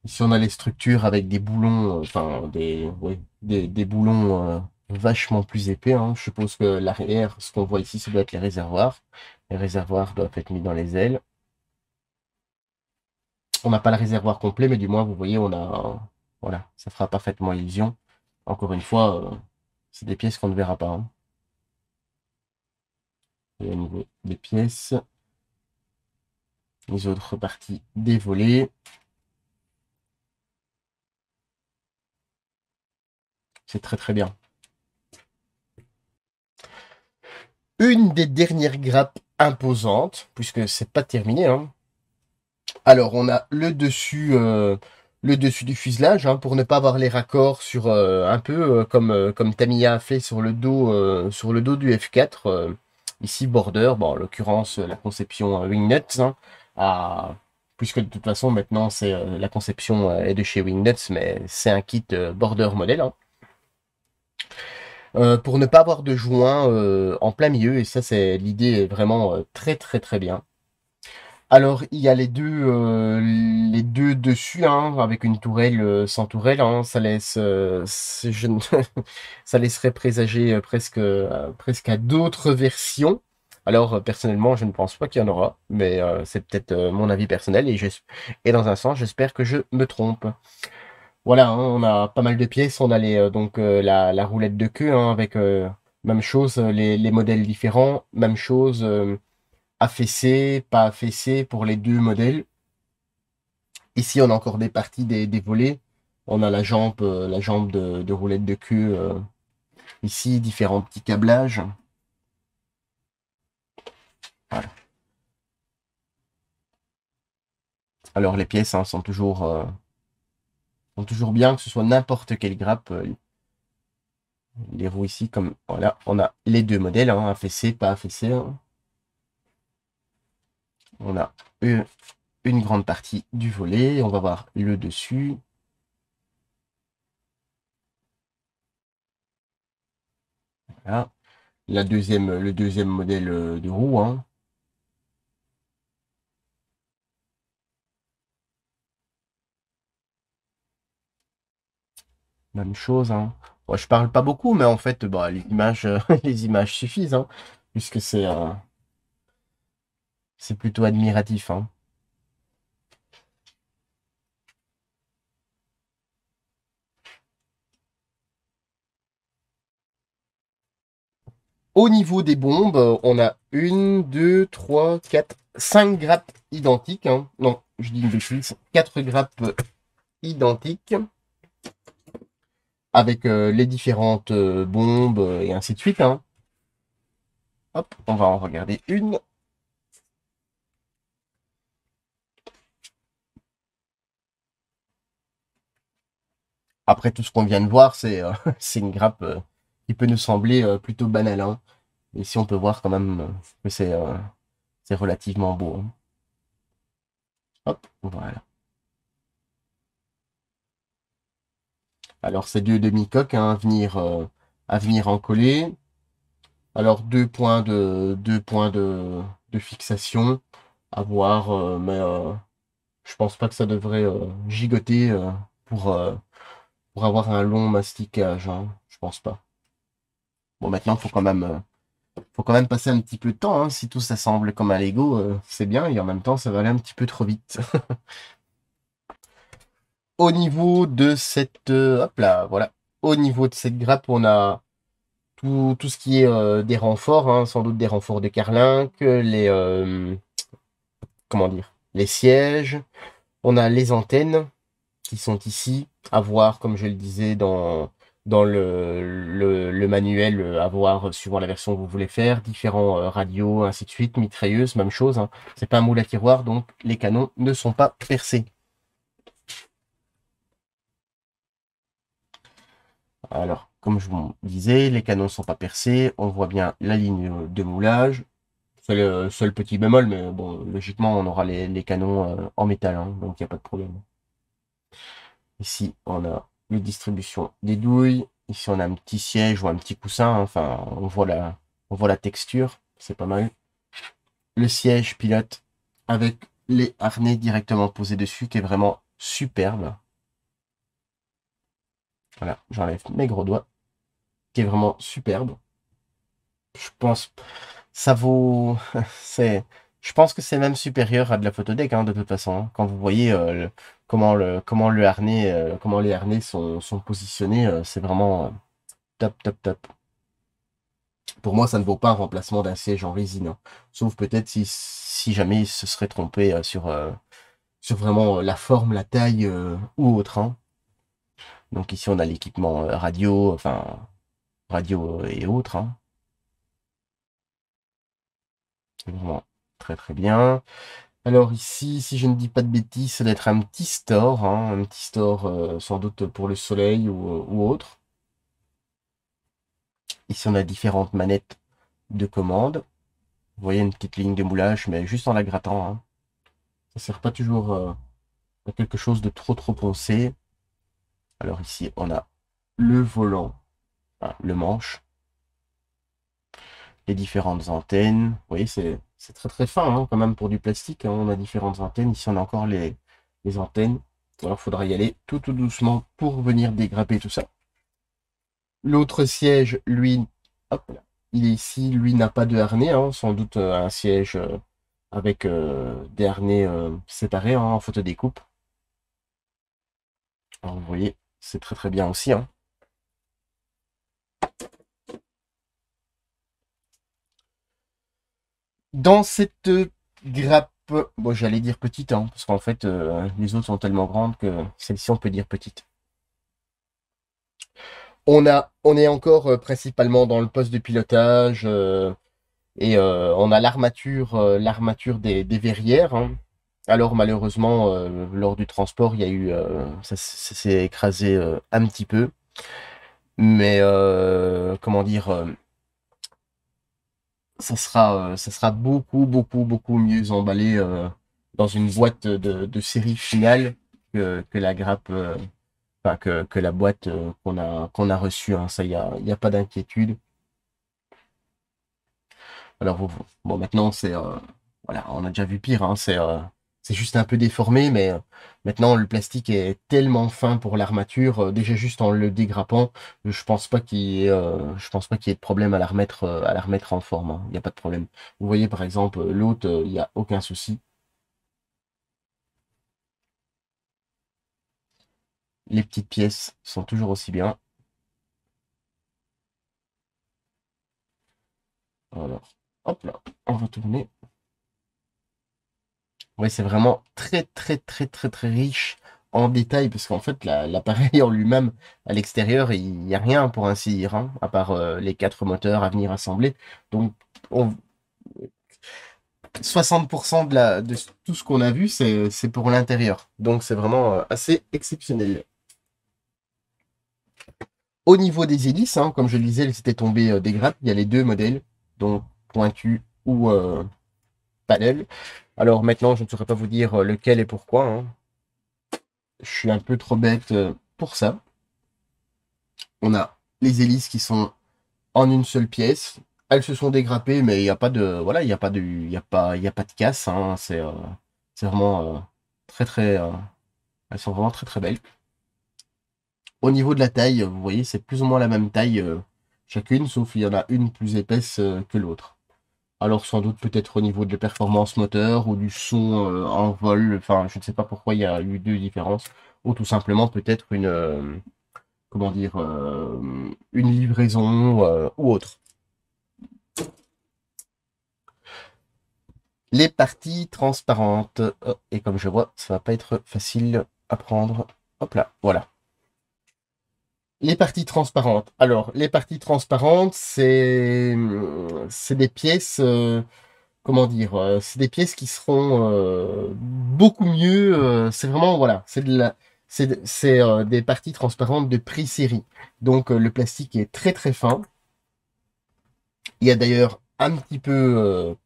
Ici, on a les structures avec des boulons, enfin ouais, des boulons vachement plus épais, hein. Je suppose que l'arrière, ce qu'on voit ici, ça doit être les réservoirs. Les réservoirs doivent être mis dans les ailes. On n'a pas le réservoir complet, mais du moins, vous voyez, voilà, ça fera parfaitement illusion. Encore une fois, c'est des pièces qu'on ne verra pas, hein. Et au niveau des pièces, les autres parties des volets. C'est très très bien. Une des dernières grappes imposantes, puisque c'est pas terminé, hein. Alors, on a le dessus du fuselage, hein, pour ne pas avoir les raccords sur un peu comme Tamiya a fait sur le dos du F4. Ici, Border, bon, en l'occurrence, la conception Wingnuts, hein, puisque de toute façon, maintenant, c'est la conception est de chez Wingnuts, mais c'est un kit Border modèle, hein. Pour ne pas avoir de joint en plein milieu, et ça, c'est l'idée est vraiment très très très bien. Alors, il y a les deux dessus, hein, avec une tourelle, sans tourelle, hein, ça laisse, ça laisserait présager presque à d'autres versions. Alors, personnellement, je ne pense pas qu'il y en aura, mais c'est peut-être mon avis personnel, et dans un sens, j'espère que je me trompe. Voilà, hein, on a pas mal de pièces, on a la roulette de queue, hein, avec même chose, les modèles différents, même chose. Affaissé, pas affaissé pour les deux modèles. Ici, on a encore des parties des volets. On a la jambe de roulette de queue. Ici, différents petits câblages. Voilà. Alors les pièces sont toujours bien, que ce soit n'importe quelle grappe. Les roues ici, comme voilà, on a les deux modèles, hein, affaissé, pas affaissé. Hein. On a une grande partie du volet. On va voir le dessus. Voilà. Le deuxième modèle de roue. Hein. Même chose. Hein. Bon, je parle pas beaucoup, mais en fait, bah, les images, les images suffisent, hein, puisque c'est plutôt admiratif. Hein. Au niveau des bombes, on a une, deux, trois, quatre, cinq grappes identiques. Hein. Non, je dis une bêtise. Quatre grappes identiques avec les différentes bombes et ainsi de suite. Hein. Hop, on va en regarder une. Après tout ce qu'on vient de voir, c'est c'est une grappe qui peut nous sembler plutôt banale. Hein. Mais ici, on peut voir quand même que c'est relativement beau. Hein. Hop, voilà. Alors, c'est deux demi-coques hein, à venir en coller. Alors, deux points de fixation à voir, mais je pense pas que ça devrait gigoter pour avoir un long masticage. Hein. Je pense pas. Bon, maintenant, faut quand même passer un petit peu de temps. Hein. Si tout ça semble comme un Lego, c'est bien, et en même temps, ça va aller un petit peu trop vite. Au niveau de cette, hop là, voilà. Au niveau de cette grappe, on a tout ce qui est des renforts, hein, sans doute des renforts de carlingue, comment dire, les sièges. On a les antennes qui sont ici, à voir, comme je le disais, dans le manuel, à voir suivant la version que vous voulez faire, différents radios, ainsi de suite, mitrailleuses, même chose. Hein. C'est pas un moule à tiroir, donc les canons ne sont pas percés. Alors, comme je vous disais, les canons ne sont pas percés, on voit bien la ligne de moulage. C'est le seul petit bémol, mais bon, logiquement, on aura les canons en métal, hein, donc il n'y a pas de problème. Ici, on a les distributions des douilles. Ici, on a un petit siège ou un petit coussin. Hein. Enfin, on voit la texture. C'est pas mal. Le siège pilote avec les harnais directement posés dessus, qui est vraiment superbe. Voilà, j'enlève mes gros doigts, qui est vraiment superbe. Je pense, ça vaut, je pense que c'est même supérieur à de la photodeck, hein, de toute façon. Hein. Quand vous voyez comment les harnais sont positionnés, c'est vraiment top, top, top. Pour moi, ça ne vaut pas un remplacement d'un siège en résine. Hein. Sauf peut-être si jamais il se serait trompé sur vraiment la forme, la taille ou autre. Hein. Donc ici, on a l'équipement radio, enfin radio et autres. Hein. C'est vraiment très très bien. Alors ici, si je ne dis pas de bêtises, ça doit être un petit store, hein, un petit store sans doute pour le soleil ou autre. Ici, on a différentes manettes de commande. Vous voyez une petite ligne de moulage, mais juste en la grattant. Hein. Ça sert pas toujours à quelque chose de trop poncé. Alors ici, on a le volant, enfin, le manche, les différentes antennes. Vous voyez, c'est très très fin hein, quand même pour du plastique. Hein. On a différentes antennes. Ici, on a encore les antennes. Alors, il faudra y aller tout doucement pour venir dégrapper tout ça. L'autre siège, lui, hop là, il est ici. Lui n'a pas de harnais. Hein, sans doute un siège avec des harnais séparés hein, en photodécoupe. Alors, vous voyez, c'est très très bien aussi. Hein. Dans cette grappe, bon, j'allais dire petite, hein, parce qu'en fait, les autres sont tellement grandes que celle-ci, on peut dire petite. On est encore principalement dans le poste de pilotage et on a l'armature des verrières. Hein. Alors malheureusement, lors du transport, il y a eu, ça s'est écrasé un petit peu. Mais comment dire, ça sera beaucoup, beaucoup, beaucoup mieux emballé dans une boîte de série finale que la grappe, enfin que la boîte qu'on a reçue. Hein. Ça, y a pas d'inquiétude. Alors bon, maintenant voilà, on a déjà vu pire. Hein. C'est juste un peu déformé, mais maintenant le plastique est tellement fin pour l'armature. Déjà juste en le dégrappant, je pense pas qu'il y ait de problème à la remettre en forme. Hein. Il n'y a pas de problème. Vous voyez par exemple l'autre, il n'y a aucun souci. Les petites pièces sont toujours aussi bien. Alors, hop là, on va tourner. Ouais, c'est vraiment très, très, très, très, très riche en détails, parce qu'en fait, l'appareil en lui-même, à l'extérieur, il n'y a rien pour ainsi dire, hein, à part les quatre moteurs à venir assembler. Donc, on- 60% de tout ce qu'on a vu, c'est pour l'intérieur. Donc, c'est vraiment assez exceptionnel. Au niveau des hélices, hein, comme je le disais, elles étaient tombées des grappes. Il y a les deux modèles, donc pointu ou panel. Alors maintenant, je ne saurais pas vous dire lequel et pourquoi. Hein. Je suis un peu trop bête pour ça. On a les hélices qui sont en une seule pièce. Elles se sont dégrappées, mais il n'y a pas de, voilà, il y a pas de casse. Hein. C'est vraiment très, très, elles sont vraiment très, très belles. Au niveau de la taille, vous voyez, c'est plus ou moins la même taille chacune, sauf il y en a une plus épaisse que l'autre. Alors sans doute peut-être au niveau de la performance moteur ou du son en vol, enfin je ne sais pas pourquoi il y a eu deux différences, ou tout simplement peut-être une, comment dire, une livraison ou autre. Les parties transparentes. Oh, et comme je vois, ça va pas être facile à prendre. Hop là, voilà. Les parties transparentes. Alors, les parties transparentes, c'est des pièces, comment dire, c'est des pièces qui seront beaucoup mieux. C'est vraiment, voilà, c'est des parties transparentes de prix série. Donc, le plastique est très très fin. Il y a d'ailleurs un petit peu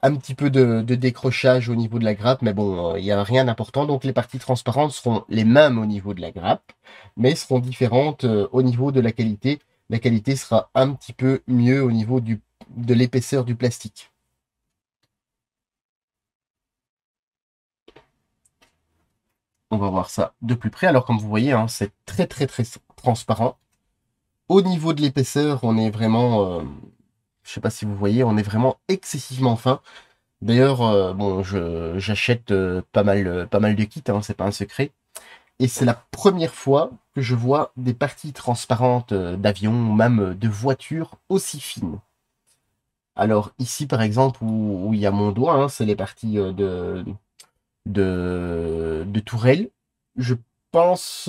de décrochage au niveau de la grappe, mais bon, il n'y a rien d'important. Donc les parties transparentes seront les mêmes au niveau de la grappe, mais seront différentes au niveau de la qualité. La qualité sera un petit peu mieux au niveau de l'épaisseur du plastique. On va voir ça de plus près. Alors comme vous voyez, hein, c'est très très très transparent. Au niveau de l'épaisseur, on est vraiment, je sais pas si vous voyez, on est vraiment excessivement fin. D'ailleurs, bon, j'achète pas mal de kits, hein, c'est pas un secret. Et c'est la première fois que je vois des parties transparentes d'avions ou même de voitures aussi fines. Alors ici, par exemple, où il y a mon doigt, hein, c'est les parties de tourelle. Je pense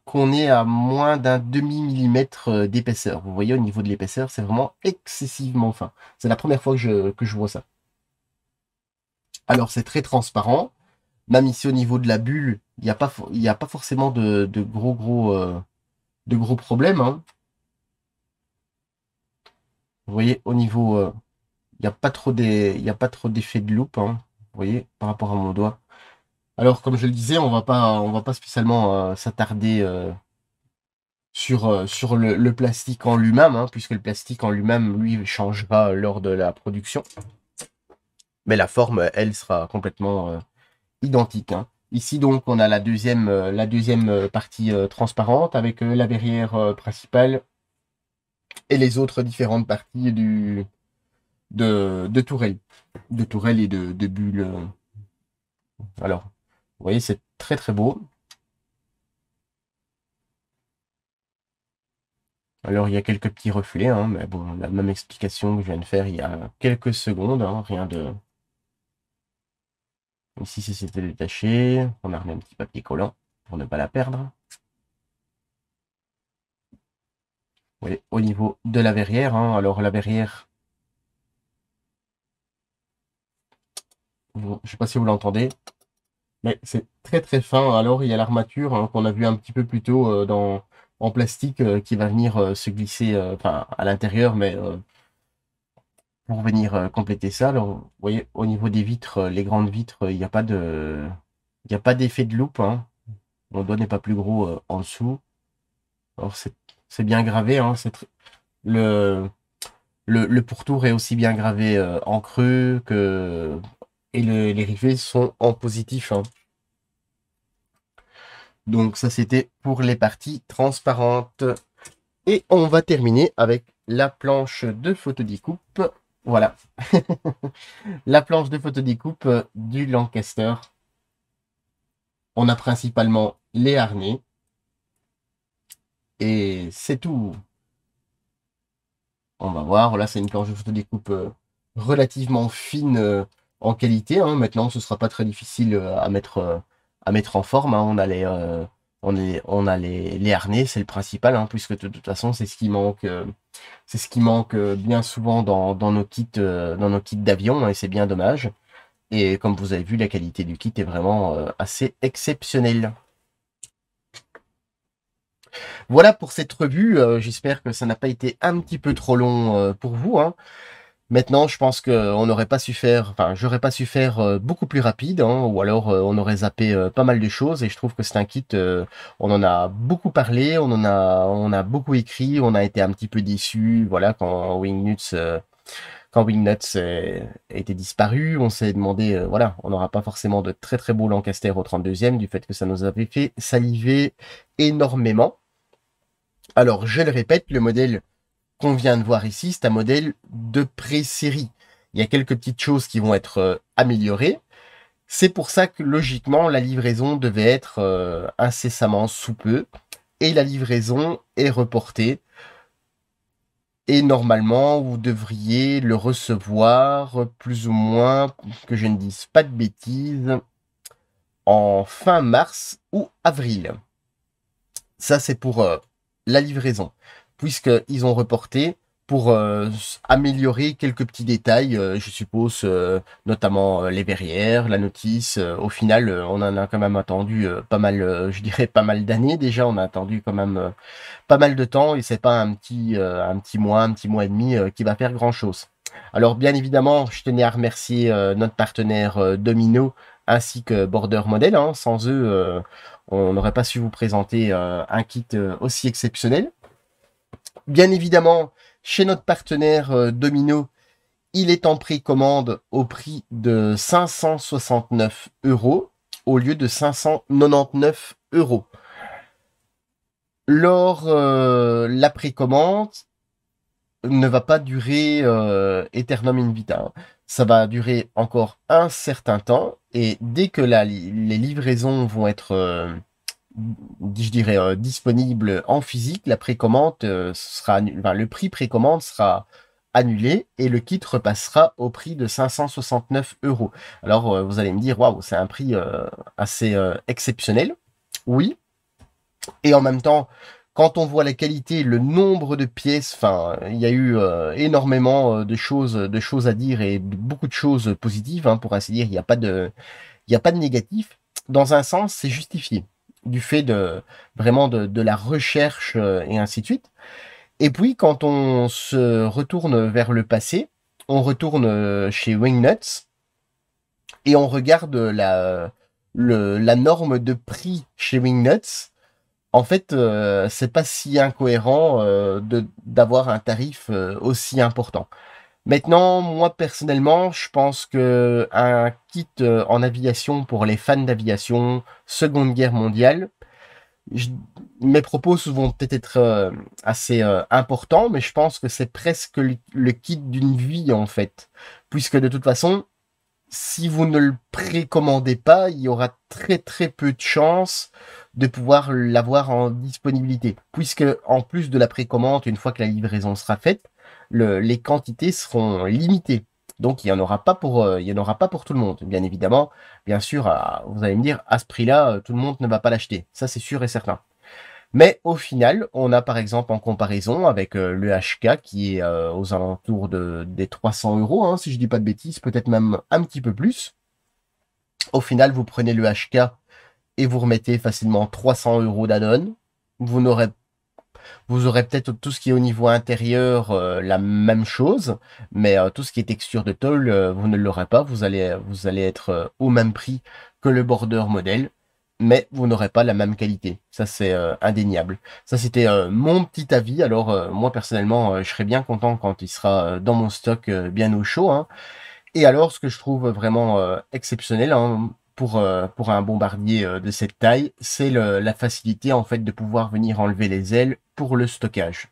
qu'on est à moins d'un demi-millimètre d'épaisseur. Vous voyez, au niveau de l'épaisseur, c'est vraiment excessivement fin. C'est la première fois que je vois ça. Alors c'est très transparent. Même ici au niveau de la bulle, il y a pas forcément de gros problèmes. Hein. Vous voyez, au niveau, il n'y a pas trop il y a pas trop d'effet de loupe. Hein. Vous voyez, par rapport à mon doigt. Alors, comme je le disais, on va pas spécialement s'attarder sur le plastique en lui-même, hein, puisque le plastique en lui-même, lui, changera lors de la production. Mais la forme, elle, sera complètement identique. Hein. Ici, donc, on a la deuxième partie transparente avec la verrière principale et les autres différentes parties de tourelle. De tourelle et de bulles. Alors, vous voyez, c'est très très beau. Alors, il y a quelques petits reflets, hein, mais bon, la même explication que je viens de faire il y a quelques secondes, hein, rien de... Ici, si c'était détaché, on a remis un petit papier collant pour ne pas la perdre. Vous voyez, au niveau de la verrière, hein, alors la verrière, je ne sais pas si vous l'entendez. Mais c'est très très fin. Alors il y a l'armature hein, qu'on a vu un petit peu plus tôt en plastique qui va venir se glisser enfin, à l'intérieur, mais pour venir compléter ça. Alors vous voyez au niveau des vitres, les grandes vitres, il n'y a pas d'effet de loupe. Hein. Mon doigt n'est pas plus gros en dessous. Alors c'est bien gravé. Hein. Le, le pourtour est aussi bien gravé en creux que et les rivets sont en positif. Hein. Donc ça, c'était pour les parties transparentes. Et on va terminer avec la planche de photodécoupe. Voilà. La planche de photodécoupe du Lancaster. On a principalement les harnais. Et c'est tout. On va voir. Là, c'est une planche de photodécoupe relativement fine en qualité. Hein. Maintenant, ce sera pas très difficile à mettre en forme. Hein. On a les harnais, c'est le principal, hein, puisque de toute façon, c'est ce qui manque bien souvent dans nos kits d'avion, hein, et c'est bien dommage. Et comme vous avez vu, la qualité du kit est vraiment assez exceptionnelle. Voilà pour cette revue. J'espère que ça n'a pas été un petit peu trop long pour vous. Hein. Maintenant, je pense qu'on n'aurait pas su faire, enfin, j'aurais pas su faire beaucoup plus rapide, hein, ou alors on aurait zappé pas mal de choses. Et je trouve que c'est un kit, on en a beaucoup parlé, on a beaucoup écrit, on a été un petit peu déçus, voilà, quand Wingnuts était disparu, on s'est demandé, voilà, on n'aura pas forcément de très très beau Lancaster au 32e du fait que ça nous avait fait saliver énormément. Alors, je le répète, le modèle qu'on vient de voir ici, c'est un modèle de pré-série. Il y a quelques petites choses qui vont être améliorées. C'est pour ça que logiquement, la livraison devait être incessamment sous peu. Et la livraison est reportée. Et normalement, vous devriez le recevoir plus ou moins, que je ne dise pas de bêtises, en fin mars ou avril. Ça, c'est pour la livraison, puisqu'ils ont reporté pour améliorer quelques petits détails, je suppose, notamment les verrières, la notice. Au final, on en a quand même attendu pas mal, je dirais pas mal d'années déjà. On a attendu quand même pas mal de temps et c'est pas un petit mois et demi qui va faire grand-chose. Alors bien évidemment, je tenais à remercier notre partenaire Domino ainsi que Border Model. Hein. Sans eux, on n'aurait pas su vous présenter un kit aussi exceptionnel. Bien évidemment, chez notre partenaire Domino, il est en précommande au prix de 569 € au lieu de 599 €. Lors la précommande ne va pas durer Aeternum in vita. Hein. Ça va durer encore un certain temps et dès que les livraisons vont être je dirais, disponible en physique, la précommande sera enfin, le prix précommande sera annulé et le kit repassera au prix de 569 €. Alors, vous allez me dire, waouh, c'est un prix assez exceptionnel. Oui. Et en même temps, quand on voit la qualité, le nombre de pièces, enfin, il y a eu énormément de choses à dire et beaucoup de choses positives, hein, pour ainsi dire. Il n'y a pas de négatif. Dans un sens, c'est justifié du fait de vraiment de la recherche et ainsi de suite. Et puis, quand on se retourne vers le passé, on retourne chez Wingnuts et on regarde la norme de prix chez Wingnuts. En fait, c'est pas si incohérent d'avoir un tarif aussi important. Maintenant, moi personnellement, je pense que un kit en aviation pour les fans d'aviation, Seconde Guerre mondiale, je- mes propos vont peut-être être assez importants, mais je pense que c'est presque le kit d'une vie en fait, puisque de toute façon, si vous ne le précommandez pas, il y aura très très peu de chances de pouvoir l'avoir en disponibilité. Puisque en plus de la précommande, une fois que la livraison sera faite, les quantités seront limitées. Donc il n'y en aura pas pour, il y en aura pas pour tout le monde. Bien évidemment, bien sûr, vous allez me dire, à ce prix-là, tout le monde ne va pas l'acheter. Ça, c'est sûr et certain. Mais au final, on a par exemple en comparaison avec le HK qui est aux alentours des 300 €, hein, si je dis pas de bêtises, peut-être même un petit peu plus. Au final, vous prenez le HK et vous remettez facilement 300 € d'add-on. Vous aurez peut-être tout ce qui est au niveau intérieur la même chose, mais tout ce qui est texture de tôle, vous ne l'aurez pas. Vous allez être au même prix que le border modèle, mais vous n'aurez pas la même qualité. Ça, c'est indéniable. Ça, c'était mon petit avis. Alors, moi, personnellement, je serais bien content quand il sera dans mon stock bien au chaud, hein. Et alors, ce que je trouve vraiment exceptionnel, hein, pour un bombardier de cette taille, c'est la facilité en fait de pouvoir venir enlever les ailes pour le stockage.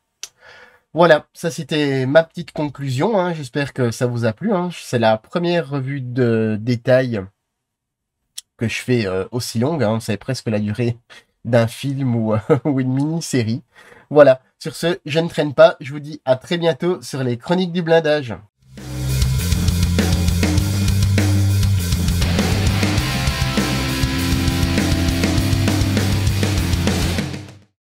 Voilà, ça c'était ma petite conclusion, hein. J'espère que ça vous a plu, hein. C'est la première revue de détail que je fais aussi longue, hein. C'est presque la durée d'un film ou, ou une mini-série. Voilà, sur ce, je ne traîne pas, je vous dis à très bientôt sur les Chroniques du blindage.